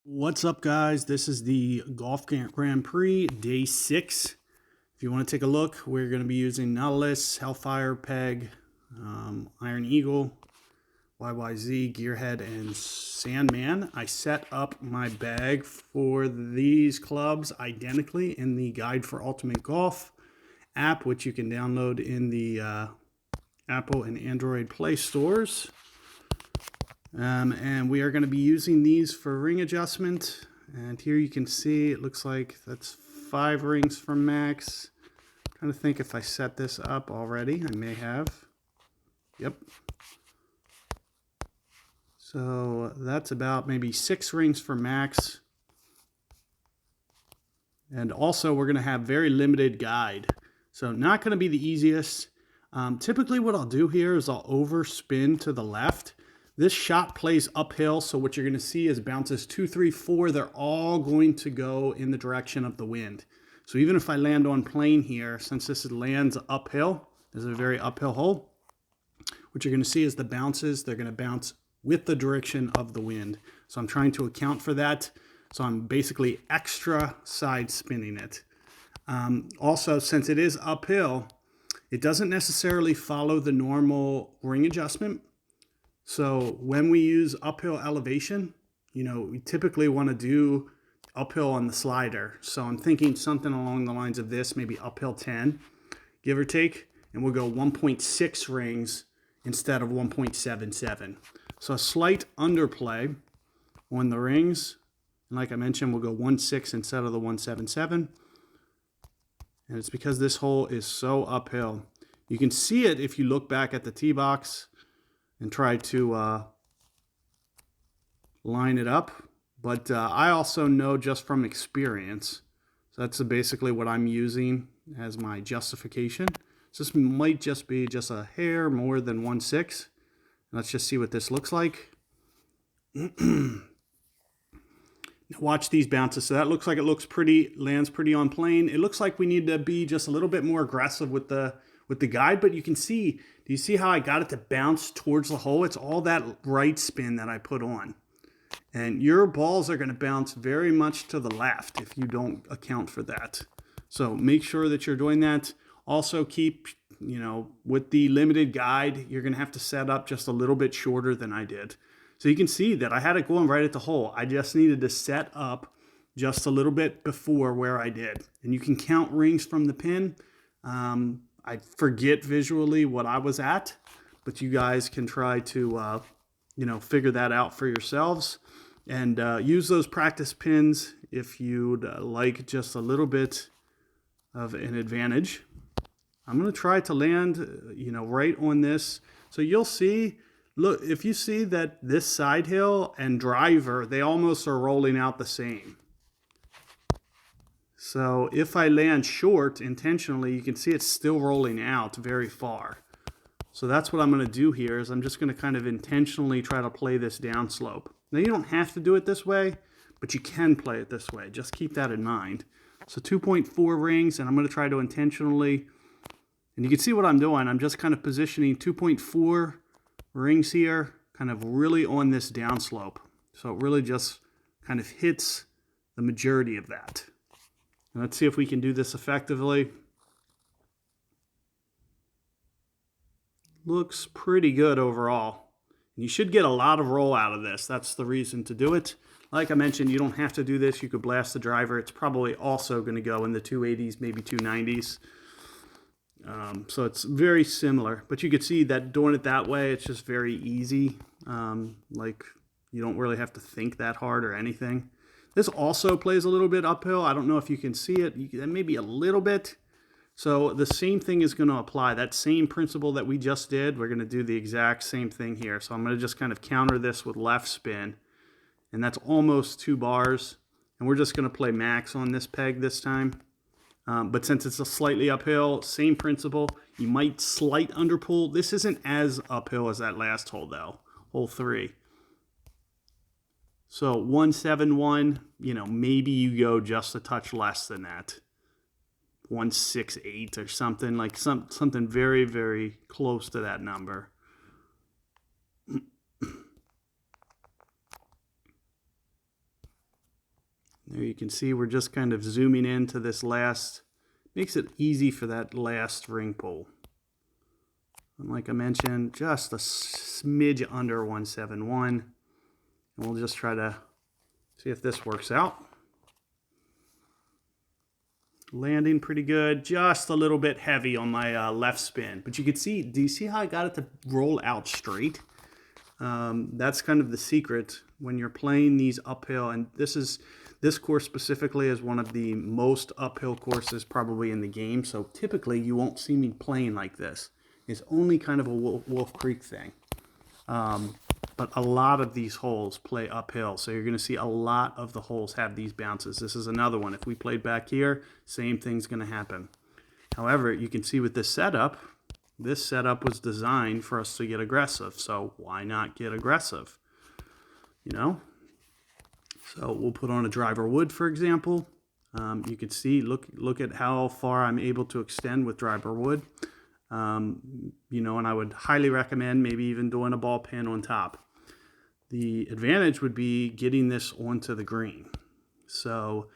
What's up, guys? This is the Golf Grand Prix Day 6. If you want to take a look, we're going to be using Nautilus, Hellfire, Peg, Iron Eagle, YYZ, Gearhead, and Sandman. I set up my bag for these clubs identically in the Guide for Ultimate Golf app, which you can download in the Apple and Android Play stores. And we are going to be using these for ring adjustment. And here you can see it looks like that's 5 rings from max. I'm trying to think if I set this up already. I may have. Yep. So that's about maybe 6 rings for max. And also we're going to have very limited guide. So not going to be the easiest. Typically what I'll do here is I'll overspin to the left. This shot plays uphill, so what you're going to see is bounces 2, 3, 4. They're all going to go in the direction of the wind. So even if I land on plane here, since this lands uphill, this is a very uphill hole, what you're going to see is the bounces, they're going to bounce with the direction of the wind. So I'm trying to account for that. So I'm basically extra side spinning it. Also, since it is uphill, it doesn't necessarily follow the normal ring adjustment. So when we use uphill elevation, we typically want to do uphill on the slider. So I'm thinking something along the lines of this, maybe uphill 10, give or take, and we'll go 1.6 rings instead of 1.77. So a slight underplay on the rings. And like I mentioned, we'll go 1.6 instead of the 1.77. And it's because this hole is so uphill. You can see it if you look back at the tee box and try to line it up. But I also know just from experience, so that's basically what I'm using as my justification. So this might just be just a hair more than 1.6. Let's just see what this looks like. Watch these bounces. So that looks like it looks pretty, lands pretty on plane. It looks like we need to be just a little bit more aggressive with the guide, but you can see, do you see how I got it to bounce towards the hole? It's all that right spin that I put on. And your balls are going to bounce very much to the left if you don't account for that. So make sure that you're doing that. Also keep, with the limited guide, you're going to have to set up just a little bit shorter than I did. So you can see that I had it going right at the hole. I just needed to set up just a little bit before where I did. And you can count rings from the pin. I forget visually what I was at, but you guys can try to, figure that out for yourselves and use those practice pins if you'd like just a little bit of an advantage. I'm going to try to land, right on this. So you'll see, look, if you see that this side hill and driver, they almost are rolling out the same. So if I land short intentionally, you can see it's still rolling out very far. So that's what I'm going to do here is I'm just going to kind of intentionally try to play this downslope. Now you don't have to do it this way, but you can play it this way. Just keep that in mind. So 2.4 rings, and I'm going to try to intentionally, and you can see what I'm doing. I'm just kind of positioning 2.4 rings here, kind of really on this downslope. So it really just kind of hits the majority of that. Let's see if we can do this effectively. Looks pretty good overall. You should get a lot of roll out of this. That's the reason to do it. Like I mentioned, you don't have to do this. You could blast the driver. It's probably also going to go in the 280s, maybe 290s. So it's very similar. But you could see that doing it that way, it's just very easy. Like you don't really have to think that hard or anything. This also plays a little bit uphill. I don't know if you can see it. Maybe a little bit. So the same thing is going to apply. That same principle that we just did, we're going to do the exact same thing here. So I'm going to just kind of counter this with left spin. And that's almost 2 bars. And we're just going to play max on this peg this time. But since it's a slightly uphill, same principle. You might slight underpull. This isn't as uphill as that last hole though, hole 3. So 171, maybe you go just a touch less than that. 168 or something, like something very, very close to that number. There you can see we're just kind of zooming into this last, makes it easy for that last ring pull. And like I mentioned, just a smidge under 171. And we'll just try to see if this works out. Landing pretty good, just a little bit heavy on my left spin. But you can see, do you see how I got it to roll out straight? That's kind of the secret when you're playing these uphill. And this course specifically is one of the most uphill courses probably in the game. So typically you won't see me playing like this. It's only kind of a Wolf Creek thing. But a lot of these holes play uphill, so you're going to see a lot of the holes have these bounces. This is another one. If we played back here, same thing's going to happen. However, you can see with this setup was designed for us to get aggressive, so why not get aggressive? You know? So we'll put on a driver wood, for example. You can see, look at how far I'm able to extend with driver wood. You know, and I would highly recommend maybe even doing a ball pin on top. The advantage would be getting this onto the green. So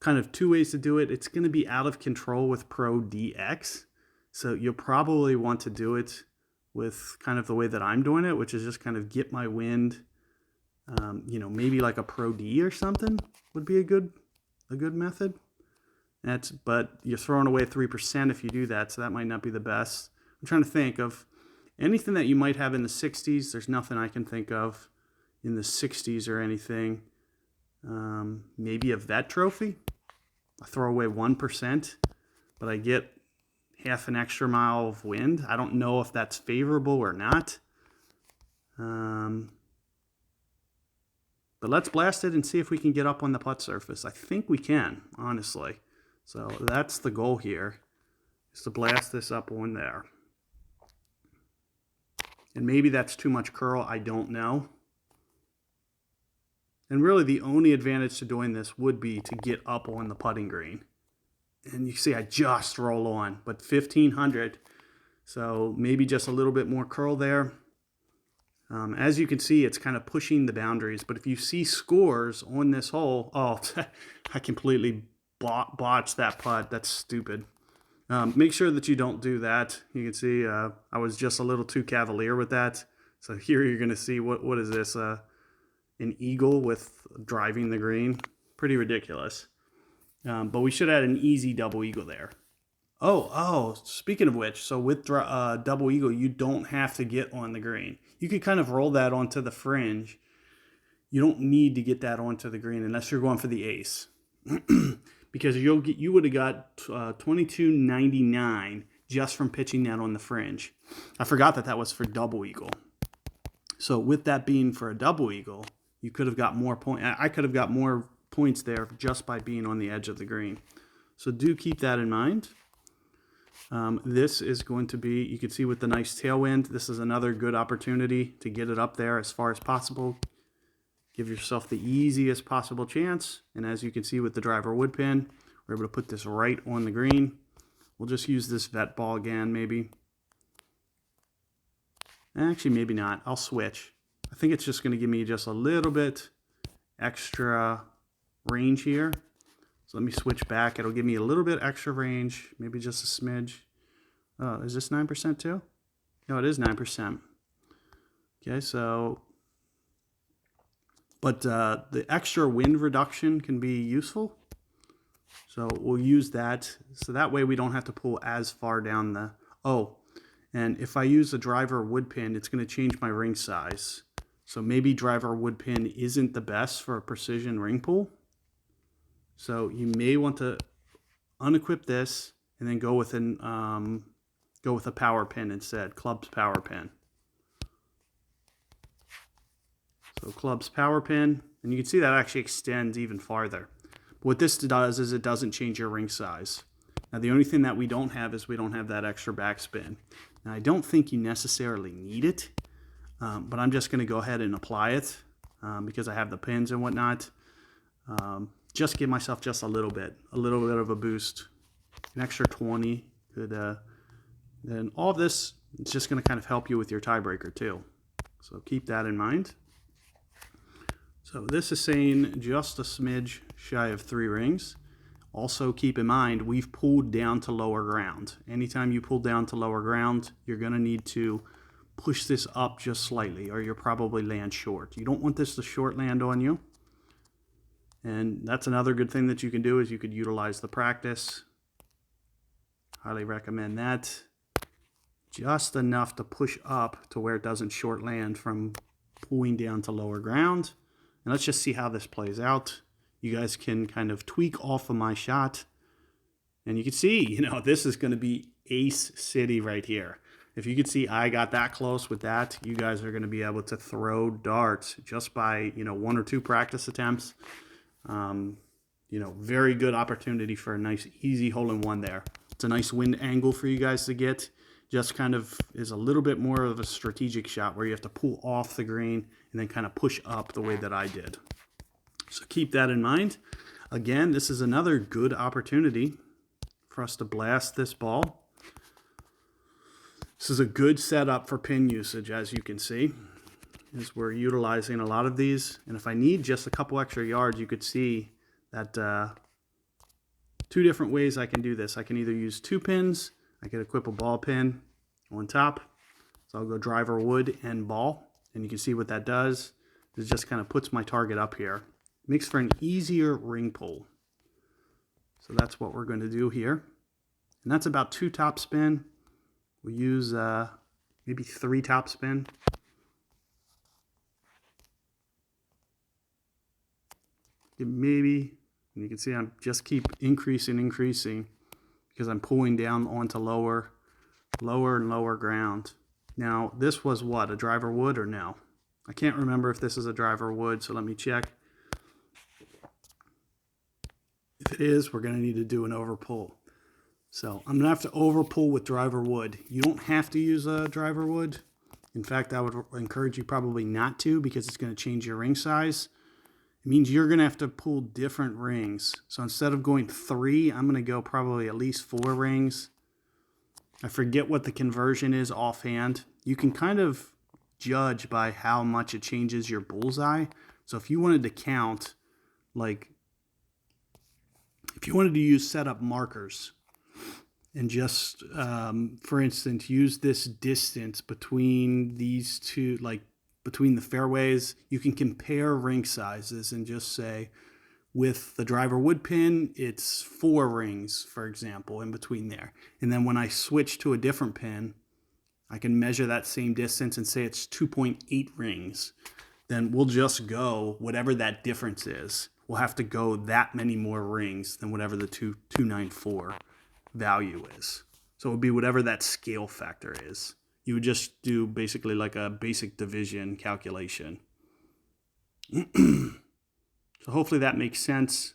kind of two ways to do it. It's going to be out of control with Pro DX. So you'll probably want to do it with kind of the way that I'm doing it, which is just kind of get my wind, you know, maybe like a Pro D or something would be a good method. But you're throwing away 3% if you do that, so that might not be the best. I'm trying to think of anything that you might have in the 60s. There's nothing I can think of in the 60s or anything. Maybe a vet trophy. I throw away 1%, but I get half an extra mile of wind. I don't know if that's favorable or not. But let's blast it and see if we can get up on the putt surface. I think we can, honestly. So that's the goal here, is to blast this up on there. And maybe that's too much curl, I don't know. And really the only advantage to doing this would be to get up on the putting green. And you see I just roll on, but 1500. So maybe just a little bit more curl there. As you can see, it's kind of pushing the boundaries. But if you see scores on this hole, oh, I completely botched that putt. That's stupid. Make sure that you don't do that. You can see I was just a little too cavalier with that. So here you're going to see, what is this? An eagle with driving the green. Pretty ridiculous. But we should add an easy double eagle there. Oh, speaking of which, so with double eagle, you don't have to get on the green. You could kind of roll that onto the fringe. You don't need to get that onto the green unless you're going for the ace. Because you would have got $22.99 just from pitching that on the fringe. I forgot that was for double eagle. So with that being for a double eagle, you could have got more points. I could have got more points there just by being on the edge of the green. So do keep that in mind. This is going to be, you can see with the nice tailwind, this is another good opportunity to get it up there as far as possible. Give yourself the easiest possible chance. And as you can see with the driver wood pin, we're able to put this right on the green. We'll just use this vet ball again, maybe. Actually, maybe not. I'll switch. I think it's just going to give me just a little bit extra range here. So let me switch back. It'll give me a little bit extra range, maybe just a smidge. Oh, is this 9% too? No, it is 9%. Okay, so... But the extra wind reduction can be useful. So we'll use that. So that way we don't have to pull as far down the... Oh, and if I use a driver wood pin, it's going to change my ring size. So maybe driver wood pin isn't the best for a precision ring pull. So you may want to unequip this and then go with a power pin instead, club's power pin. So club's power pin, and you can see that actually extends even farther. But what this does is it doesn't change your ring size. Now the only thing that we don't have is we don't have that extra backspin. Now I don't think you necessarily need it, but I'm just going to go ahead and apply it because I have the pins and whatnot. Just give myself just a little bit of a boost, an extra 20. Then all of this, it's just going to kind of help you with your tiebreaker too. So keep that in mind. So this is saying just a smidge shy of 3 rings. Also keep in mind, we've pulled down to lower ground. Anytime you pull down to lower ground, you're gonna need to push this up just slightly or you'll probably land short. You don't want this to short land on you. And that's another good thing that you can do is you could utilize the practice. Highly recommend that. Just enough to push up to where it doesn't short land from pulling down to lower ground. And let's just see how this plays out. You guys can kind of tweak off of my shot. And you can see, you know, this is going to be ace city right here. If you could see I got that close with that, you guys are going to be able to throw darts just by, you know, 1 or 2 practice attempts. You know, very good opportunity for a nice easy hole-in-one there. It's a nice wind angle for you guys to get. Just kind of is a little bit more of a strategic shot where you have to pull off the green and then kind of push up the way that I did. So keep that in mind. Again, this is another good opportunity for us to blast this ball. This is a good setup for pin usage, as you can see, as we're utilizing a lot of these. And if I need just a couple extra yards, you could see that 2 different ways I can do this. I can either use 2 pins. I could equip a ball pin on top. So I'll go driver, wood, and ball. And you can see what that does. It just kind of puts my target up here. Makes for an easier ring pull. So that's what we're going to do here. And that's about 2 top spin. We'll use maybe 3 top spin. Maybe, and you can see I'm just keep increasing because I'm pulling down onto lower and lower ground. Now this was what, a driver wood or no? I can't remember if this is a driver wood, so let me check. If it is, we're going to need to do an overpull. So I'm going to have to overpull with driver wood. You don't have to use a driver wood. In fact, I would encourage you probably not to because it's going to change your ring size. It means you're going to have to pull different rings. So instead of going 3, I'm going to go probably at least 4 rings. I forget what the conversion is offhand. You can kind of judge by how much it changes your bullseye. So if you wanted to count, like, if you wanted to use setup markers and just, for instance, use this distance between these two, like between the fairways, you can compare ring sizes and just say, with the driver wood pin, it's 4 rings, for example, in between there. And then when I switch to a different pin, I can measure that same distance and say it's 2.8 rings. Then we'll just go whatever that difference is. We'll have to go that many more rings than whatever the 294 value is. So it would be whatever that scale factor is. You would just do basically like a basic division calculation. So hopefully that makes sense.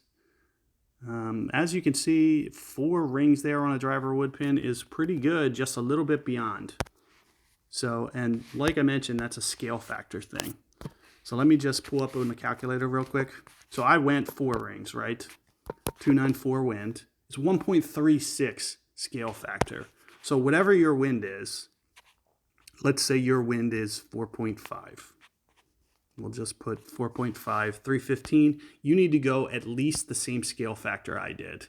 As you can see, 4 rings there on a driver wood pin is pretty good, just a little bit beyond. So, and like I mentioned, that's a scale factor thing. So let me just pull up on the calculator real quick. So I went 4 rings, right? 294 wind. It's 1.36 scale factor. So whatever your wind is, let's say your wind is 4.5. We'll just put 4.5, 315. You need to go at least the same scale factor I did.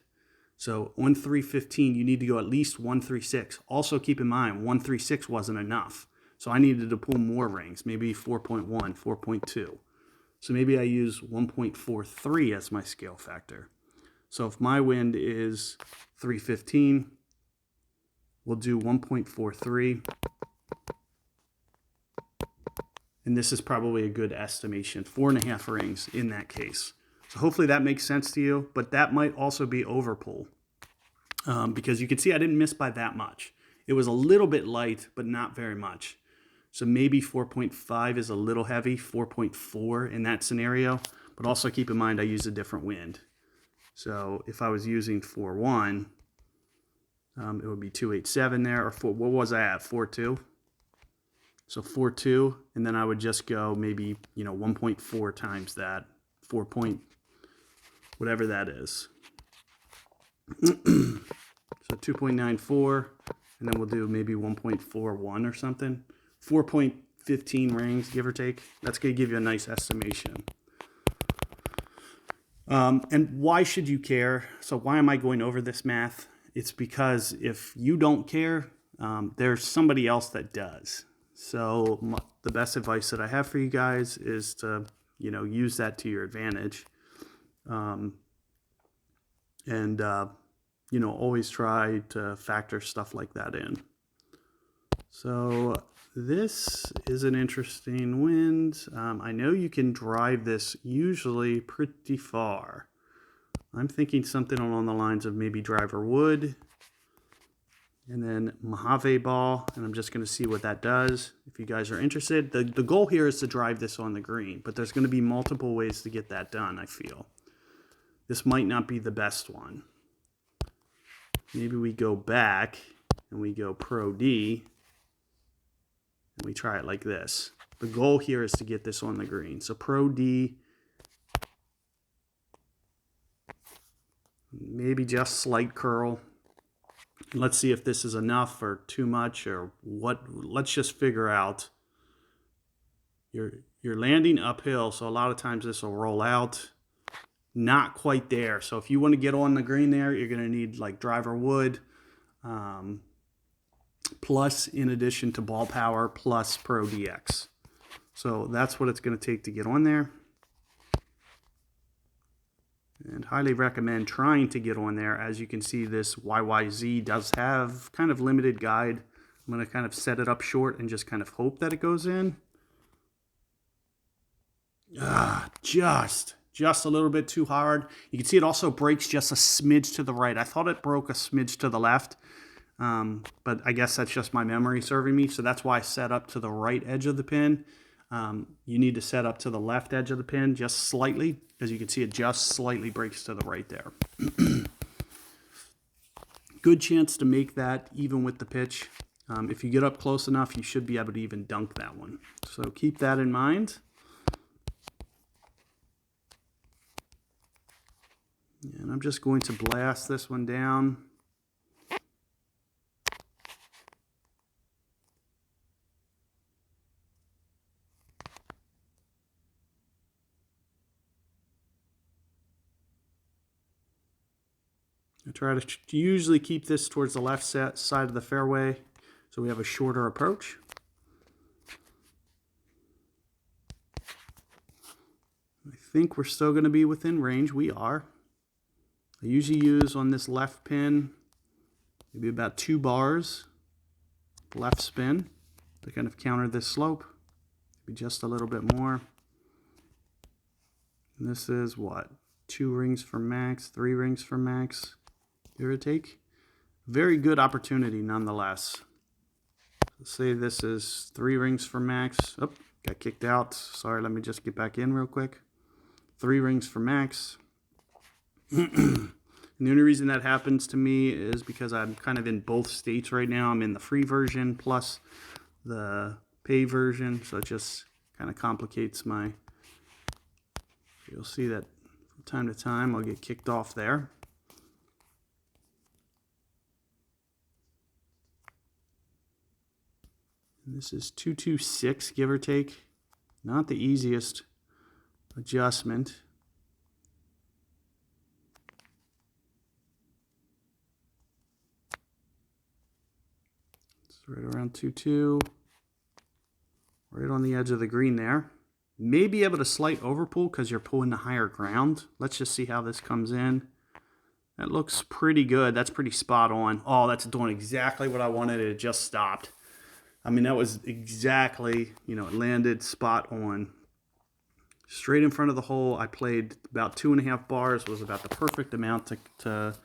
So on 315, you need to go at least 136. Also keep in mind, 136 wasn't enough. So I needed to pull more rings, maybe 4.1, 4.2. So maybe I use 1.43 as my scale factor. So if my wind is 315, we'll do 1.43. And this is probably a good estimation, 4.5 rings in that case. So hopefully that makes sense to you, but that might also be overpull. Because you can see I didn't miss by that much. It was a little bit light, but not very much. So maybe 4.5 is a little heavy, 4.4 in that scenario. But also keep in mind I used a different wind. So if I was using 4.1, it would be 287 there, or what was I at, 4.2? So 4.2, and then I would just go maybe, 1.4 times that, 4 point, whatever that is. So 2.94, and then we'll do maybe 1.41 or something. 4.15 rings, give or take. That's going to give you a nice estimation. And why should you care? So why am I going over this math? It's because if you don't care, there's somebody else that does. So the best advice that I have for you guys is to, use that to your advantage. And always try to factor stuff like that in. So this is an interesting wind. I know you can drive this usually pretty far. I'm thinking something along the lines of maybe driver wood and then Mojave ball, and I'm just going to see what that does. If you guys are interested, the goal here is to drive this on the green, but there's going to be multiple ways to get that done, I feel. This might not be the best one. Maybe we go back and we go Pro D and we try it like this. The goal here is to get this on the green. So Pro D, maybe just slight curl. Let's see if this is enough or too much or what. Let's just figure out. You're landing uphill, so a lot of times this will roll out. Not quite there. So if you want to get on the green there, you're going to need like driver wood, plus in addition to ball power, plus Pro DX. So that's what it's going to take to get on there. And highly recommend trying to get on there. As you can see, this YYZ does have kind of limited guide. I'm going to kind of set it up short and just kind of hope that it goes in. Just a little bit too hard. You can see it also breaks just a smidge to the right. I thought it broke a smidge to the left, but I guess that's just my memory serving me. So that's why I set up to the right edge of the pin. You need to set up to the left edge of the pin just slightly. As you can see, it just slightly breaks to the right there. Good chance to make that even with the pitch. If you get up close enough, you should be able to even dunk that one. So keep that in mind. And I'm just going to blast this one down. I try to usually keep this towards the left side of the fairway so we have a shorter approach. I think we're still going to be within range. We are. I usually use on this left pin maybe about 2 bars left spin to kind of counter this slope. Maybe just a little bit more. And this is what? 2 rings for max, 3 rings for max, give or take. Very good opportunity nonetheless. Let's say this is 3 rings for max. Oh, got kicked out. Sorry, let me just get back in real quick. 3 rings for max. And the only reason that happens to me is because I'm kind of in both states right now. I'm in the free version plus the pay version, so it just kind of complicates my... You'll see that from time to time I'll get kicked off there. And this is 226, give or take. Not the easiest adjustment. Right around 2-2, right on the edge of the green there. May be able to slight overpull because you're pulling the higher ground. Let's just see how this comes in. That looks pretty good. That's pretty spot on. Oh, that's doing exactly what I wanted. It just stopped. I mean, that was exactly, it landed spot on. Straight in front of the hole. I played about 2.5 bars. Was about the perfect amount of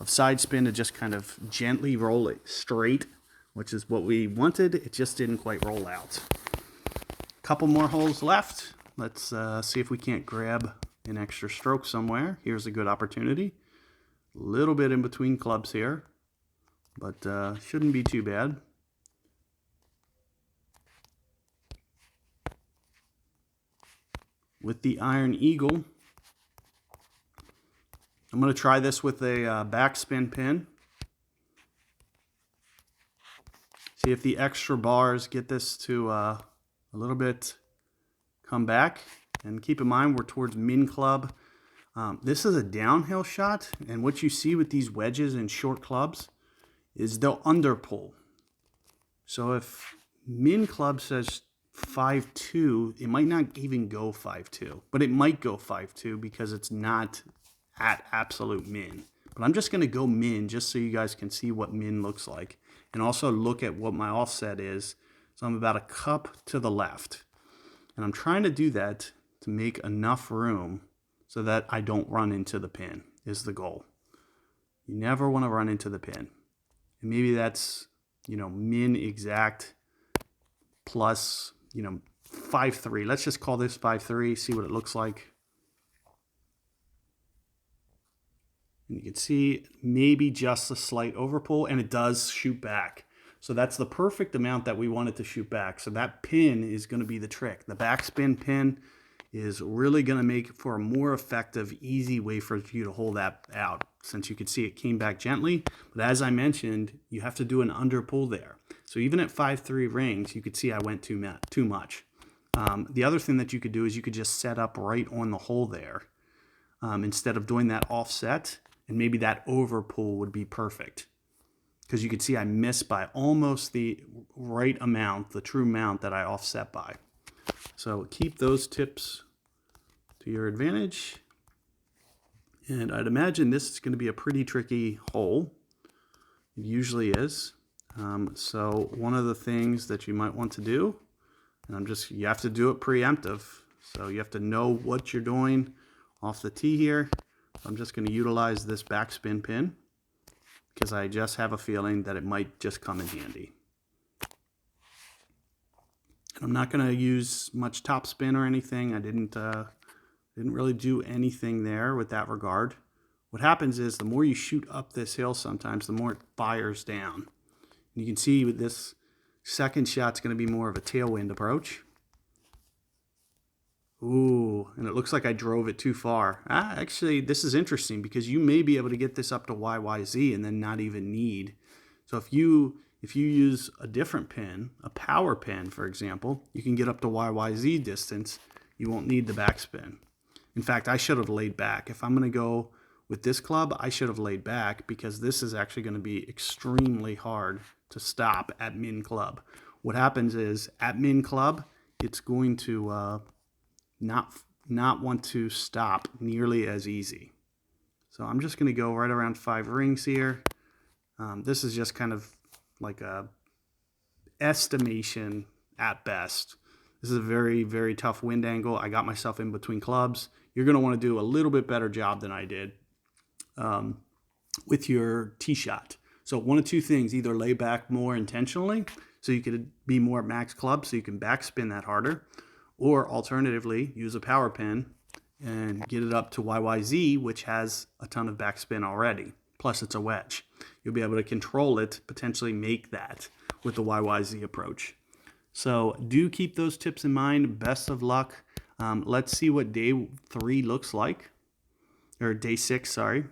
side spin to just kind of gently roll it straight, which is what we wanted. It just didn't quite roll out. Couple more holes left. Let's see if we can't grab an extra stroke somewhere. Here's a good opportunity. A little bit in between clubs here, but shouldn't be too bad. With the Iron Eagle, I'm going to try this with a backspin pin. See if the extra bars get this to a little bit come back. And keep in mind, we're towards min club. This is a downhill shot, and what you see with these wedges and short clubs is they'll underpull. So if min club says 5.2, it might not even go 5.2, but it might go 5.2 because it's not at absolute min. But I'm just going to go min just so you guys can see what min looks like, and also look at what my offset is. So I'm about a cup to the left, and I'm trying to do that to make enough room so that I don't run into the pin is the goal. You never want to run into the pin. And maybe that's, min exact plus, 5.3. Let's just call this 5.3, see what it looks like. And you can see maybe just a slight overpull, and it does shoot back. So that's the perfect amount that we want it to shoot back. So that pin is going to be the trick. The backspin pin is really going to make for a more effective, easy way for you to hold that out. Since you can see it came back gently, but as I mentioned, you have to do an underpull there. So even at 5.3 rings, you could see I went too much. The other thing that you could do is you could just set up right on the hole there instead of doing that offset, and maybe that overpull would be perfect. Because you can see I missed by almost the right amount, the true amount that I offset by. So keep those tips to your advantage. And I'd imagine this is going to be a pretty tricky hole. It usually is. So one of the things that you might want to do, and you have to do it preemptive. So you have to know what you're doing off the tee here. I'm just going to utilize this backspin pin because I just have a feeling that it might just come in handy. And I'm not going to use much topspin or anything. I didn't really do anything there with that regard. What happens is the more you shoot up this hill sometimes, the more it fires down. And you can see with this second shot's going to be more of a tailwind approach. Ooh, and it looks like I drove it too far. Actually, this is interesting because you may be able to get this up to YYZ and then not even need. So if you use a different pin, a power pin, for example, you can get up to YYZ distance. You won't need the backspin. In fact, I should have laid back. If I'm going to go with this club, I should have laid back because this is actually going to be extremely hard to stop at min club. What happens is at min club, it's going to not want to stop nearly as easy. So I'm just going to go right around 5 rings here. This is just kind of like a estimation at best. This is a very, very tough wind angle. I got myself in between clubs. You're going to want to do a little bit better job than I did with your tee shot. So one of two things, either lay back more intentionally so you could be more at max club so you can backspin that harder, or alternatively, use a power pin and get it up to YYZ, which has a ton of backspin already. Plus it's a wedge. You'll be able to control it, potentially make that with the YYZ approach. So do keep those tips in mind. Best of luck. Let's see what day 3 looks like, or day 6, sorry.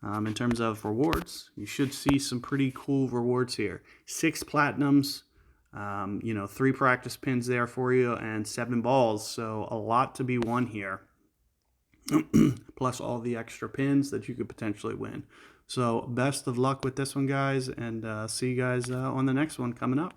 In terms of rewards, you should see some pretty cool rewards here. 6 platinums, 3 practice pins there for you, and 7 balls. So a lot to be won here. Plus all the extra pins that you could potentially win. So best of luck with this one, guys, and see you guys on the next one coming up.